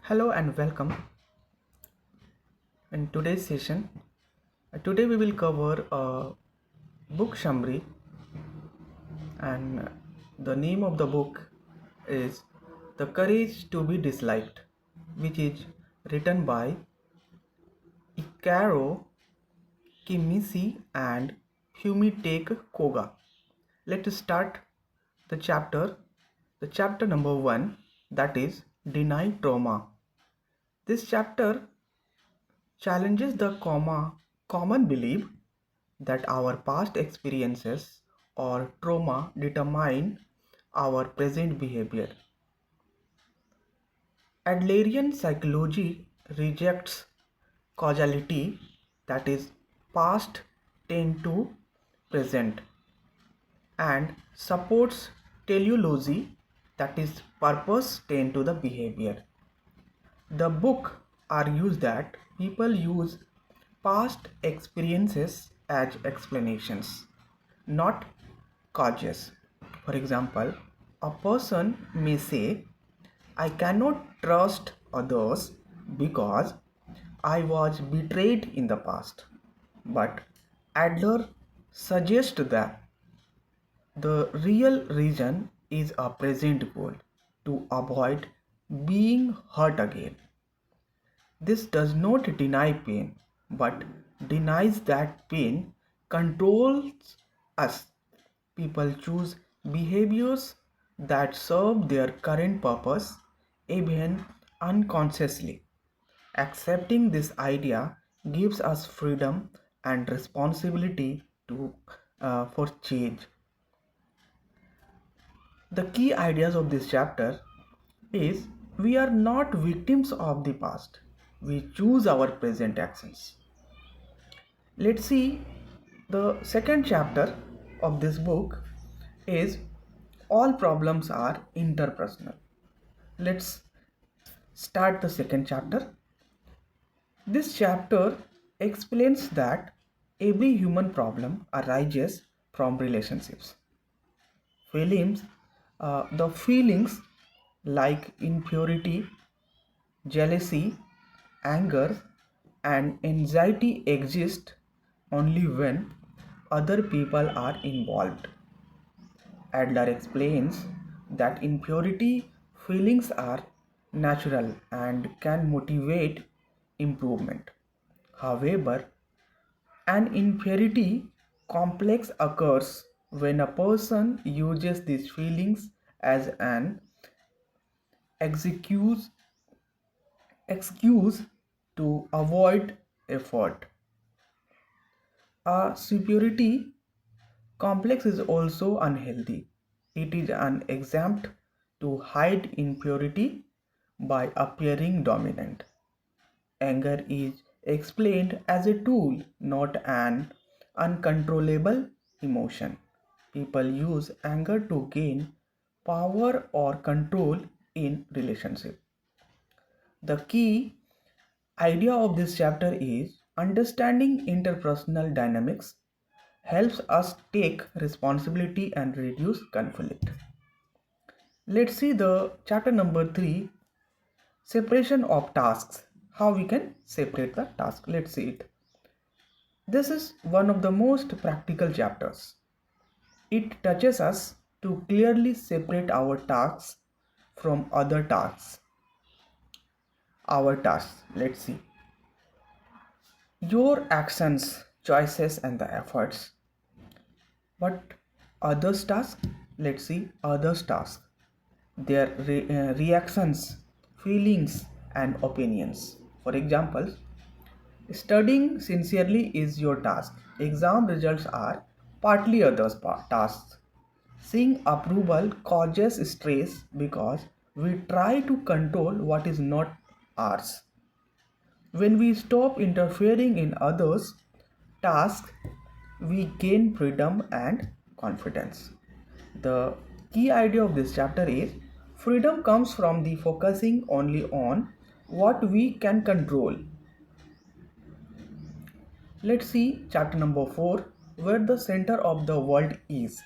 Hello and welcome. In today's session, today we will cover a book summary, and the name of the book is The Courage to Be Disliked, which is written by ICHIRO Kimishi and FUMITAKE KOGA. Let's start the chapter. The chapter number 1, that is Deny Trauma. This chapter challenges the common belief that our past experiences or trauma determine our present behavior. Adlerian psychology rejects causality, that is, past tend to present, and supports teleology, that is, purpose tend to the behavior. The book argues that people use past experiences as explanations, not causes. For example, a person may say, I cannot trust others because I was betrayed in the past. But Adler suggests that the real reason is a present goal to avoid being hurt again. This does not deny pain, but denies that pain controls us. People choose behaviors that serve their current purpose, even unconsciously. Accepting this idea gives us freedom and responsibility for change. The key ideas of this chapter is we are not victims of the past. We choose our present actions. Let's see, the second chapter of this book is all problems are interpersonal. Let's start the second chapter. This chapter explains that every human problem arises from relationships. Feelings, the feelings like impurity, jealousy, anger, and anxiety exist only when other people are involved. Adler explains that impurity feelings are natural and can motivate improvement. However, an inferiority complex occurs when a person uses these feelings as an excuse excuse to avoid effort. A superiority complex is also unhealthy. It is an attempt to hide impurity by appearing dominant. Anger is explained as a tool, not an uncontrollable emotion. People use anger to gain power or control in relationship. The key idea of this chapter is understanding interpersonal dynamics helps us take responsibility and reduce conflict. Let's see the chapter number 3, separation of tasks. How we can separate the task. Let's see it. This is one of the most practical chapters. It touches us to clearly separate our tasks from other tasks. Our tasks, let's see. Your actions, choices, and the efforts. But others' tasks, let's see others' tasks. Their reactions, feelings, and opinions. For example, studying sincerely is your task. Exam results are partly others' tasks. Seeing approval causes stress because we try to control what is not ours. When we stop interfering in others' tasks, we gain freedom and confidence. The key idea of this chapter is freedom comes from the focusing only on what we can control. Let's see chapter number 4, where the center of the world is.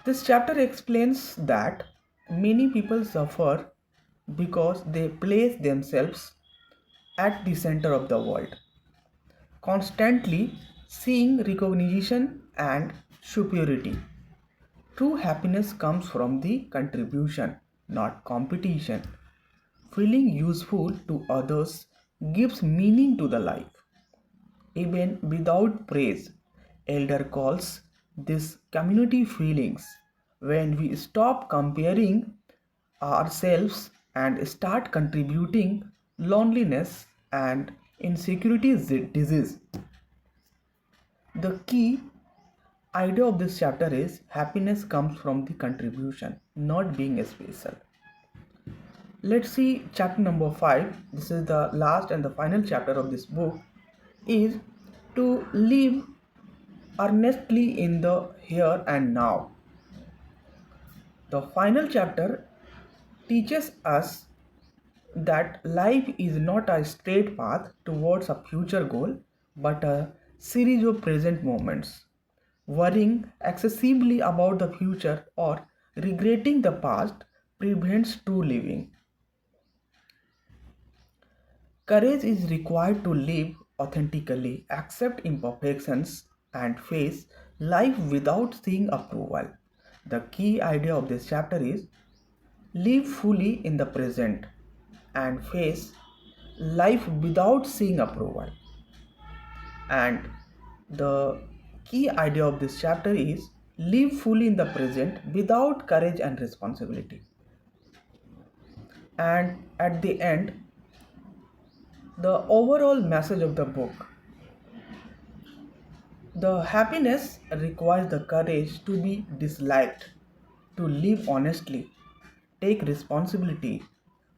This chapter explains that many people suffer because they place themselves at the center of the world, constantly seeking recognition and superiority. True happiness comes from the contribution, not competition. Feeling useful to others gives meaning to the life, even without praise. Elder calls this community feelings. When we stop comparing ourselves and start contributing, loneliness and insecurity is a disease. The key idea of this chapter is happiness comes from the contribution, not being special. Let's see chapter number 5. This is the last and the final chapter of this book, is to live earnestly in the here and now. The final chapter teaches us that life is not a straight path towards a future goal, but a series of present moments. Worrying excessively about the future or regretting the past prevents true living. Courage is required to live authentically, accept imperfections, and face life without seeking approval. The key idea of this chapter is live fully in the present and face life without seeking approval. And the key idea of this chapter is live fully in the present without courage and responsibility. And at the end, the overall message of the book: the happiness requires the courage to be disliked, to live honestly, take responsibility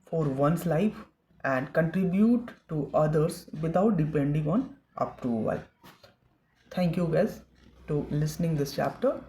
for one's life, and contribute to others without depending on approval. Thank you guys to listening this chapter.